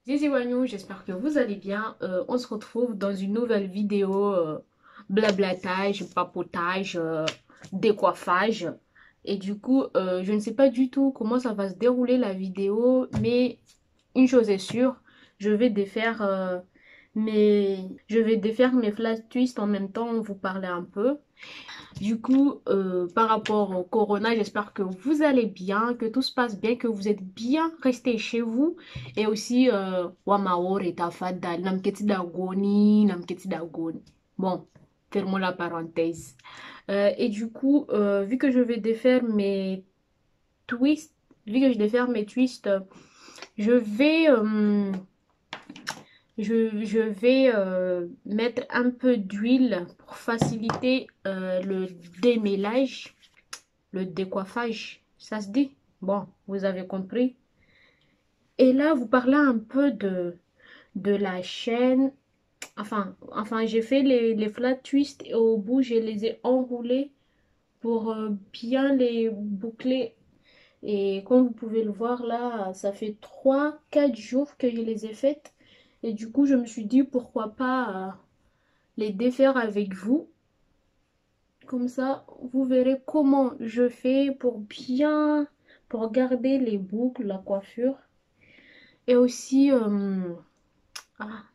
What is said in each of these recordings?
Zizi Wagnou, j'espère que vous allez bien. On se retrouve dans une nouvelle vidéo blablatage, papotage, décoiffage. Et du coup, je ne sais pas du tout comment ça va se dérouler la vidéo, mais une chose est sûre, je vais défaire mes flat twists en même temps, vous parler un peu. Du coup, par rapport au corona, j'espère que vous allez bien, que tout se passe bien, que vous êtes bien restés chez vous. Et aussi, Wamaor et Tafada, Namketi Dagoni, Namketi Dagoni. Bon, fermons la parenthèse. Et du coup, vu que je vais défaire mes twists, vu que je vais faire mes twists, je vais, euh, je vais mettre un peu d'huile pour faciliter le démêlage. Le décoiffage, ça se dit? Bon, vous avez compris. Et là, vous parlez un peu de la chaîne. Enfin, j'ai fait les flat twists et au bout, je les ai enroulés pour bien les boucler. Et comme vous pouvez le voir là, ça fait 3 4 jours que je les ai faites. Et du coup, je me suis dit pourquoi pas les défaire avec vous. Comme ça, vous verrez comment je fais pour garder les boucles, la coiffure. Et aussi,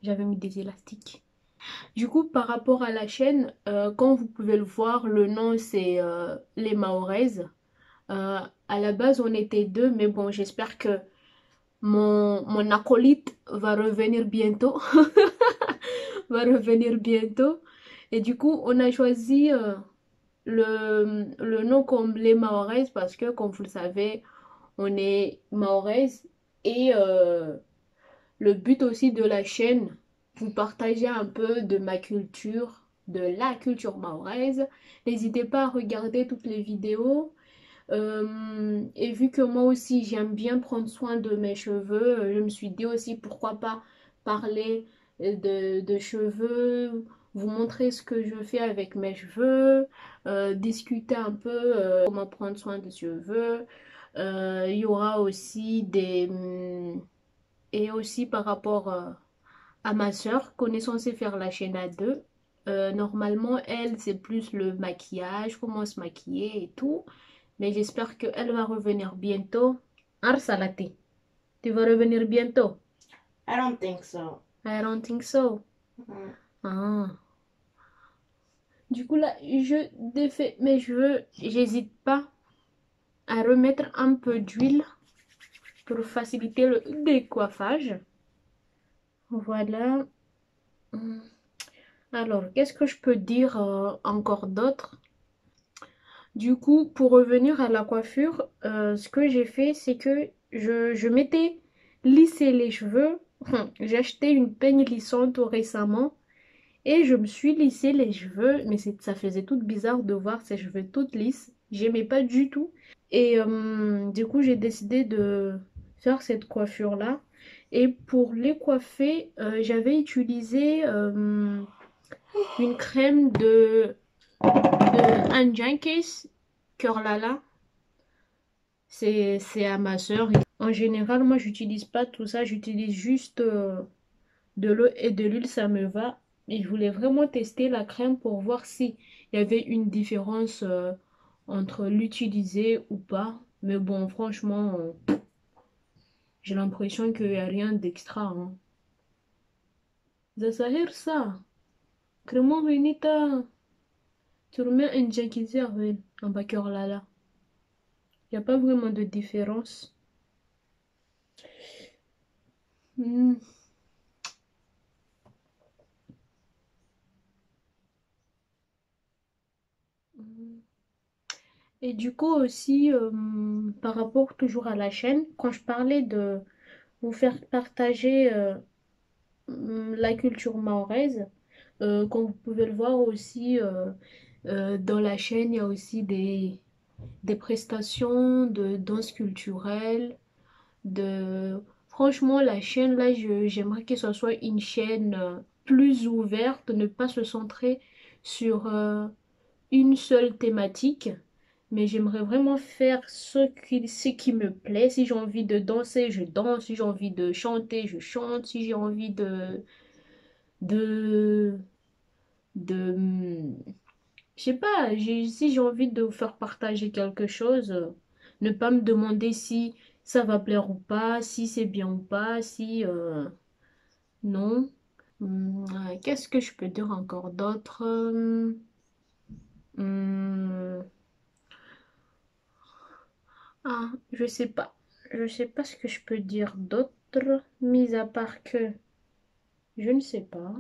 j'avais mis des élastiques. Du coup, par rapport à la chaîne, comme vous pouvez le voir, le nom c'est les Mahoraises. À la base, on était deux, mais bon, j'espère que mon acolyte va revenir bientôt. Va revenir bientôt. Et du coup, on a choisi le nom comme les Mahoraises parce que, comme vous le savez, on est Mahoraises et le but aussi de la chaîne, vous partagez un peu de ma culture, de la culture mahoraise. N'hésitez pas à regarder toutes les vidéos. Et vu que moi aussi j'aime bien prendre soin de mes cheveux, je me suis dit aussi pourquoi pas parler de cheveux, vous montrer ce que je fais avec mes cheveux, discuter un peu comment prendre soin des cheveux. Il y aura aussi et aussi par rapport à ma soeur qu'on est censé faire la chaîne à deux. Normalement, elle, c'est plus le maquillage, comment se maquiller et tout. Mais j'espère qu'elle va revenir bientôt. Arsalati, tu vas revenir bientôt? I don't think so. I don't think so. Mm. Ah. Du coup, là, je défais mes cheveux. J'hésite pas à remettre un peu d'huile pour faciliter le décoiffage. Voilà. Hum. Alors, qu'est-ce que je peux dire encore d'autre? Du coup, pour revenir à la coiffure, ce que j'ai fait, c'est que je m'étais lissé les cheveux. J'ai acheté une peigne lissante tout récemment et je me suis lissé les cheveux, mais ça faisait tout bizarre de voir ces cheveux toutes lisses. J'aimais pas du tout. Et du coup, j'ai décidé de faire cette coiffure-là. Et pour les coiffer, j'avais utilisé une crème de Anne Jenkins Curlala. C'est à ma sœur. En général, moi, j'utilise pas tout ça. J'utilise juste de l'eau et de l'huile, ça me va. Et je voulais vraiment tester la crème pour voir si il y avait une différence entre l'utiliser ou pas. Mais bon, franchement, j'ai l'impression qu'il n'y a rien d'extra, hein. Ça ça. Crème Renita. Tu remets un Jenkins en backer là. Il n'y a pas vraiment de différence. Hmm. Et du coup aussi, par rapport toujours à la chaîne, quand je parlais de vous faire partager la culture mahoraise, comme vous pouvez le voir aussi, dans la chaîne, il y a aussi des prestations de danse culturelle, de... Franchement, la chaîne, là, j'aimerais que ce soit une chaîne plus ouverte, ne pas se centrer sur une seule thématique, Mais j'aimerais vraiment faire ce qui me plaît. Si j'ai envie de danser, je danse. Si j'ai envie de chanter, je chante. Si j'ai envie de, de, je sais pas, si j'ai envie de vous faire partager quelque chose, ne pas me demander si ça va plaire ou pas, si c'est bien ou pas, si non. Qu'est-ce que je peux dire encore d'autre? Hum, je sais pas. Je sais pas ce que je peux dire d'autre, mis à part que je ne sais pas.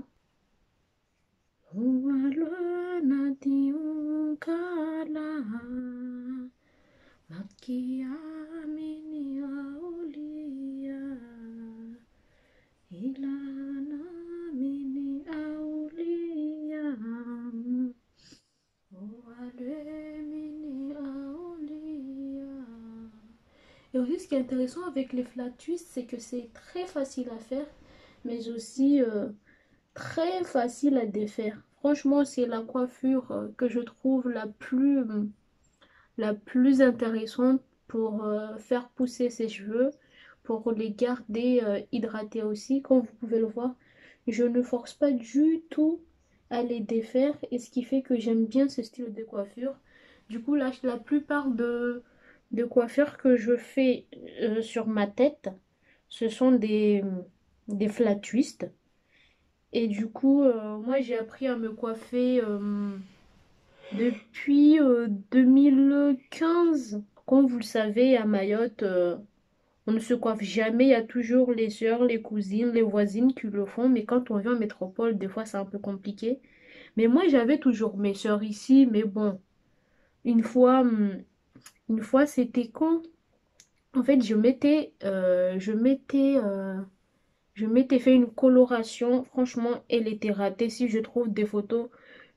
Et aussi, ce qui est intéressant avec les flat twists, c'est que c'est très facile à faire, mais aussi très facile à défaire. Franchement, c'est la coiffure que je trouve la plus intéressante pour faire pousser ses cheveux, pour les garder hydratés aussi. Comme vous pouvez le voir, je ne force pas du tout à les défaire, et ce qui fait que j'aime bien ce style de coiffure. Du coup, là, la plupart de coiffures que je fais sur ma tête, ce sont des flat twists. Et du coup, moi, j'ai appris à me coiffer depuis 2015. Comme vous le savez, à Mayotte, on ne se coiffe jamais. Il y a toujours les sœurs, les cousines, les voisines qui le font. Mais quand on vient en métropole, des fois, c'est un peu compliqué. Mais moi, j'avais toujours mes sœurs ici. Mais bon, une fois, une fois, c'était quand? En fait, je m'étais fait une coloration. Franchement, elle était ratée. Si je trouve des photos,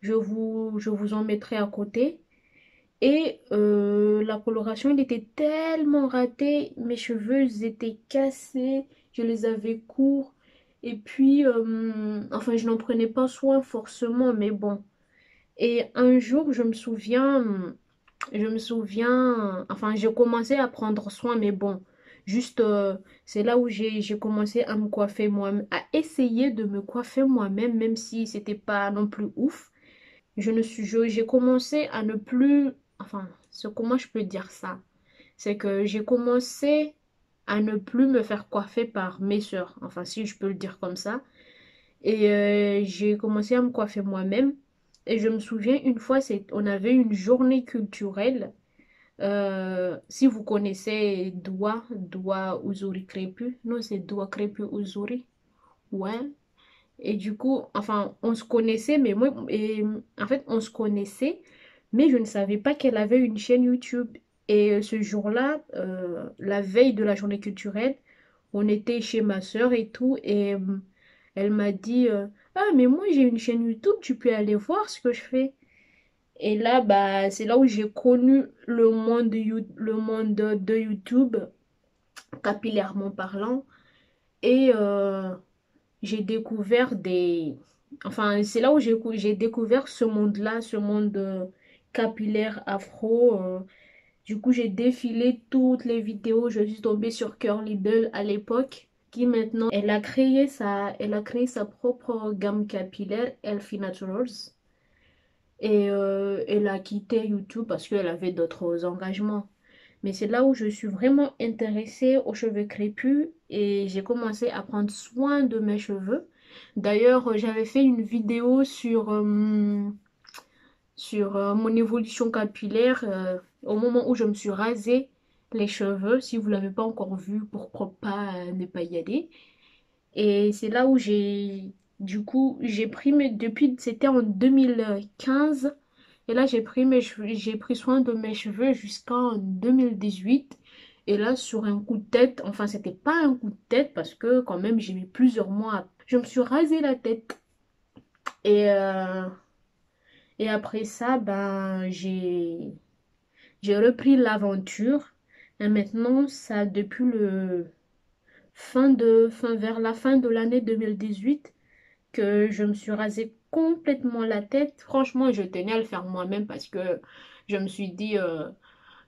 je vous en mettrai à côté. Et la coloration, elle était tellement ratée. Mes cheveux, ils étaient cassés. Je les avais courts. Et puis, enfin, je n'en prenais pas soin forcément, mais bon. Et un jour, enfin, j'ai commencé à prendre soin, mais bon, juste, c'est là où j'ai commencé à me coiffer moi-même, à essayer de me coiffer moi-même, même si c'était pas non plus ouf. J'ai commencé à ne plus, enfin, comment je peux dire ça? C'est que j'ai commencé à ne plus me faire coiffer par mes soeurs, enfin, si je peux le dire comme ça. Et j'ai commencé à me coiffer moi-même. Et je me souviens, une fois, on avait une journée culturelle. Si vous connaissez Doua Uzuri Crépu, non, c'est Doua Crépu Uzuri. Ouais. Et du coup, enfin, on se connaissait, mais moi, et, en fait, on se connaissait, mais je ne savais pas qu'elle avait une chaîne YouTube. Et ce jour-là, la veille de la journée culturelle, on était chez ma soeur et tout, et elle m'a dit, ah, mais moi j'ai une chaîne YouTube, tu peux aller voir ce que je fais. Et là, bah, c'est là où j'ai connu le monde de YouTube, capillairement parlant. Et j'ai découvert des... Enfin, c'est là où j'ai découvert ce monde-là, ce monde capillaire afro. Du coup, j'ai défilé toutes les vidéos. Je suis tombée sur Curly Doll à l'époque, qui maintenant, elle a créé sa propre gamme capillaire, Elfie Naturals. Et elle a quitté YouTube parce qu'elle avait d'autres engagements. Mais c'est là où je suis vraiment intéressée aux cheveux crépus et j'ai commencé à prendre soin de mes cheveux. D'ailleurs, j'avais fait une vidéo sur mon évolution capillaire au moment où je me suis rasé les cheveux. Si vous ne l'avez pas encore vu, pourquoi pas ne pas y aller. Et c'est là où du coup, depuis, c'était en 2015. Et là, j'ai pris soin de mes cheveux jusqu'en 2018. Et là, sur un coup de tête, enfin, c'était pas un coup de tête parce que quand même, j'ai mis plusieurs mois. Je me suis rasé la tête. Et, et après ça, ben, j'ai repris l'aventure. Et maintenant, ça, depuis vers la fin de l'année 2018, que je me suis rasé complètement la tête. Franchement, je tenais à le faire moi-même parce que Je me suis dit,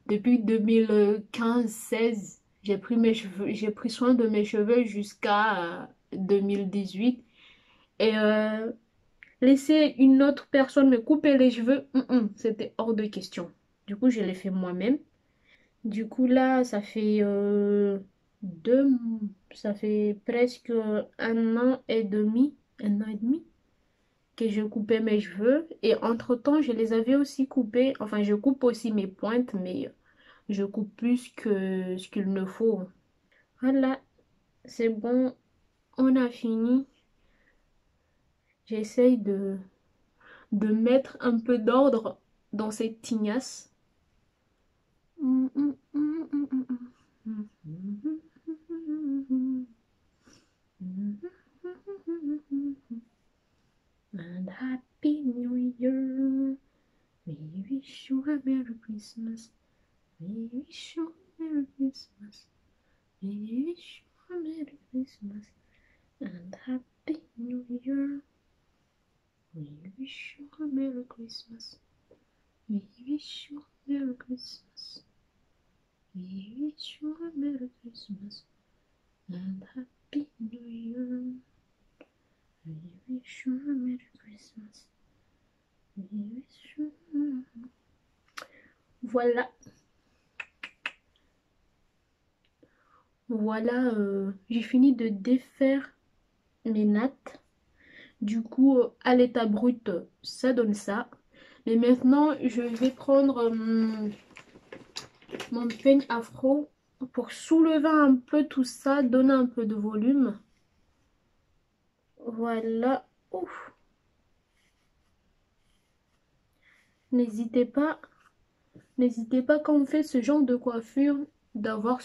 depuis 2015-16, j'ai pris mes cheveux, j'ai pris soin de mes cheveux jusqu'à 2018. Et laisser une autre personne me couper les cheveux, c'était hors de question. Du coup, je l'ai fait moi-même. Du coup, là, ça fait deux, ça fait presque un an et demi que je coupais mes cheveux. Et entre-temps, je les avais aussi coupés. Enfin, je coupe aussi mes pointes, mais je coupe plus que ce qu'il ne faut. Voilà, c'est bon, on a fini. J'essaye de mettre un peu d'ordre dans cette tignasse. And Happy New Year. We wish you a Merry Christmas. We wish you a Merry Christmas. We wish you a Merry Christmas. And Happy New Year. We wish you a Merry Christmas. We wish you a Merry Christmas. We wish you a Merry Christmas. And Happy New Year. We wish you a Merry Christmas. We wish you a... Voilà. Voilà, j'ai fini de défaire mes nattes. Du coup, à l'état brut, ça donne ça. Mais maintenant, je vais prendre mon peigne afro pour soulever un peu tout ça, donner un peu de volume. Voilà. Ouf. N'hésitez pas quand on fait ce genre de coiffure d'avoir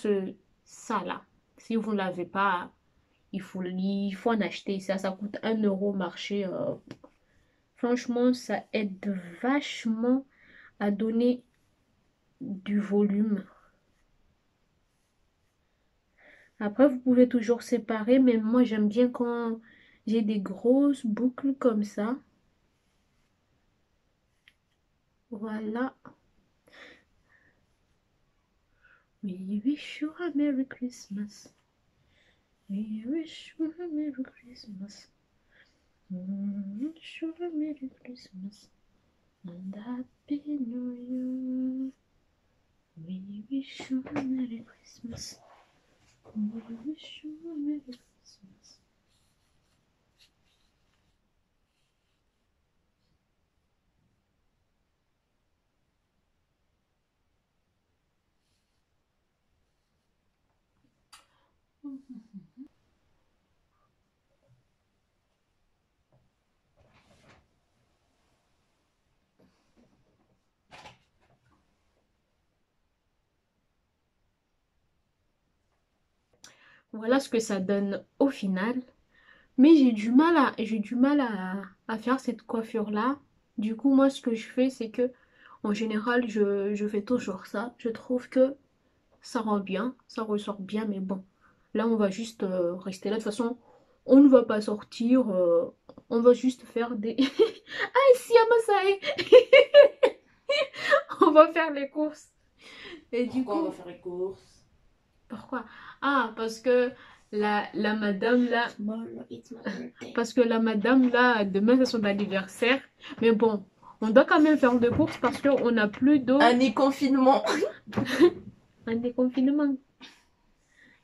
ça là. Si vous ne l'avez pas, il faut en acheter. Ça coûte 1 € au marché. Franchement, ça aide vachement à donner du volume. Après, vous pouvez toujours séparer, mais moi, j'aime bien quand j'ai des grosses boucles comme ça. Voilà. We wish you a Merry Christmas. We wish you a Merry Christmas. We wish you a Merry Christmas. And Happy New Year. We wish you a Merry Christmas. We wish you a Merry Christmas. Voilà ce que ça donne au final. Mais j'ai du mal à faire cette coiffure là. Du coup, moi, ce que je fais, c'est que en général, je fais toujours ça. Je trouve que ça rend bien, ça ressort bien, mais bon. Là, on va juste rester là. De toute façon, on ne va pas sortir. On va juste faire des... Ah, si, Amasae. On va faire les courses. Et du Pourquoi on coup... va faire les courses? Pourquoi? Ah, parce que la madame là... Tomorrow it's my birthday. Parce que la madame là, demain c'est son anniversaire. Mais bon, on doit quand même faire des courses parce qu'on n'a plus d'eau. Un déconfinement. Un déconfinement.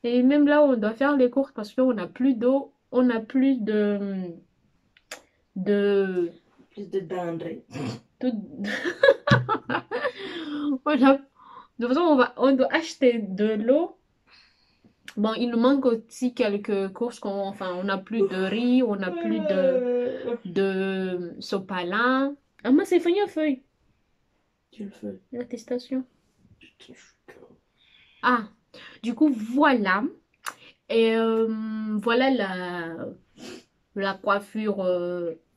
Et même là, on doit faire les courses parce qu'on n'a plus d'eau. On n'a plus de... Plus de denrées. De toute façon, on doit acheter de l'eau. Bon, il nous manque aussi quelques courses. Enfin, on n'a plus de riz, on n'a plus de sopalin. Ah, moi, c'est feuille à feuille. Tu le fais. L'attestation. Ah, du coup, voilà. Et voilà la coiffure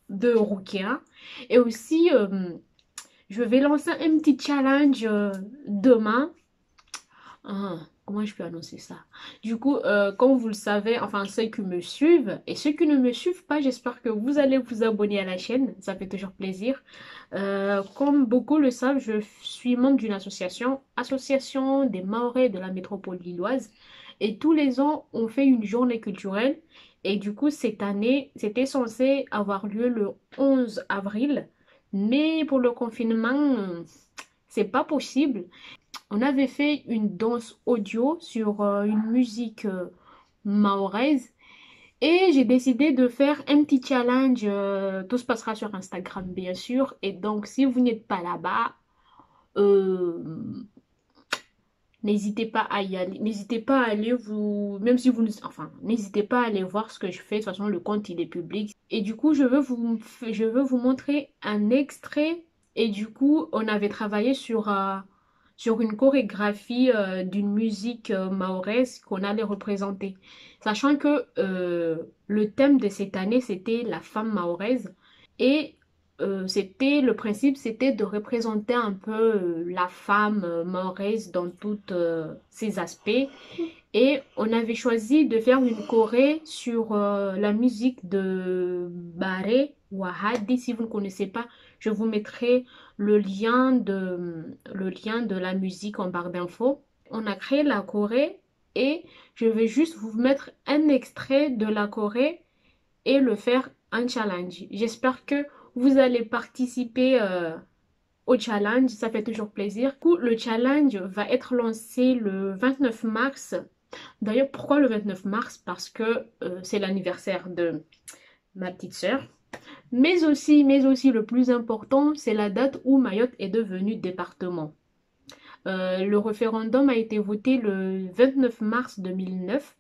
de Rukia. Et aussi, je vais lancer un petit challenge demain. Ah, comment je peux annoncer ça? Du coup, comme vous le savez, enfin ceux qui me suivent et ceux qui ne me suivent pas, j'espère que vous allez vous abonner à la chaîne, ça fait toujours plaisir. Comme beaucoup le savent, je suis membre d'une association, Association des Mahorais de la métropole lilloise. Et tous les ans, on fait une journée culturelle. Et du coup, cette année, c'était censé avoir lieu le 11 avril. Mais pour le confinement, c'est pas possible. On avait fait une danse audio sur une musique mahoraise et j'ai décidé de faire un petit challenge. Tout se passera sur Instagram, bien sûr. Et donc, si vous n'êtes pas là-bas, euh, n'hésitez pas à y aller. N'hésitez pas à aller vous, même si vous, enfin, n'hésitez pas à aller voir ce que je fais. De toute façon, le compte il est public. Et du coup, je veux vous montrer un extrait. Et du coup, on avait travaillé sur une chorégraphie d'une musique mahoraise qu'on allait représenter. Sachant que le thème de cette année, c'était la femme mahoraise. Et c'était le principe, c'était de représenter un peu la femme mahoraise dans tous ses aspects. Et on avait choisi de faire une choré sur la musique de Baré Wahadi. Si vous ne connaissez pas, je vous mettrai le lien de la musique en barre d'infos. On a créé la choré et je vais juste vous mettre un extrait de la choré et le faire un challenge. J'espère que vous allez participer au challenge, ça fait toujours plaisir. Du coup, le challenge va être lancé le 29 mars. D'ailleurs, pourquoi le 29 mars? Parce que c'est l'anniversaire de ma petite sœur. Mais aussi le plus important, c'est la date où Mayotte est devenue département. Le référendum a été voté le 29 mars 2009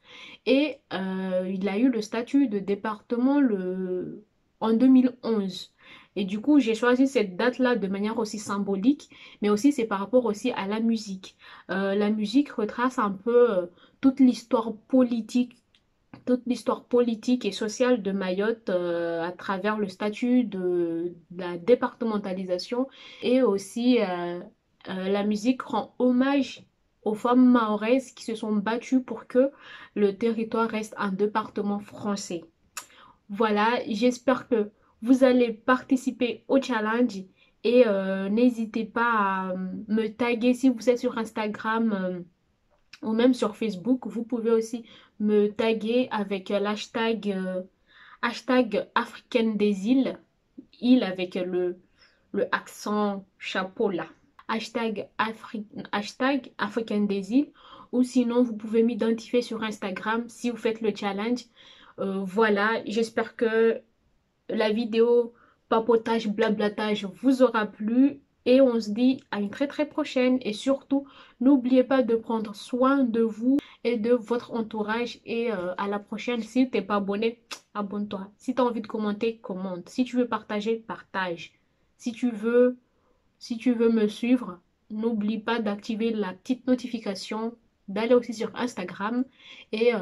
et il a eu le statut de département en 2011. Et du coup, j'ai choisi cette date-là de manière aussi symbolique, mais aussi c'est par rapport aussi à la musique. La musique retrace un peu toute l'histoire politique et sociale de Mayotte à travers le statut de la départementalisation et aussi la musique rend hommage aux femmes mahoraises qui se sont battues pour que le territoire reste un département français. Voilà, j'espère que vous allez participer au challenge et n'hésitez pas à me taguer si vous êtes sur Instagram ou même sur Facebook. Vous pouvez aussi me taguer avec l'hashtag hashtag africaine des îles, île avec le accent chapeau là. Hashtag africaine des îles. Ou sinon, vous pouvez m'identifier sur Instagram si vous faites le challenge. Voilà, j'espère que la vidéo papotage, blablatage vous aura plu. Et on se dit à une très très prochaine. Et surtout, n'oubliez pas de prendre soin de vous et de votre entourage. Et à la prochaine. Si tu n'es pas abonné, abonne-toi. Si tu as envie de commenter, commente. Si tu veux partager, partage. Si tu veux, si tu veux me suivre, n'oublie pas d'activer la petite notification, d'aller aussi sur Instagram. Et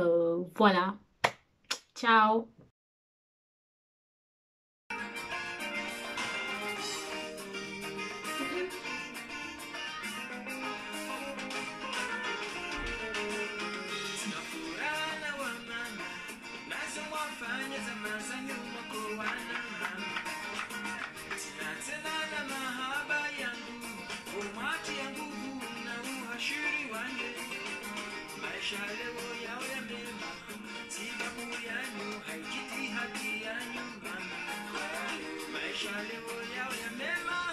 voilà. Ciao! Maisha leo yao ya mema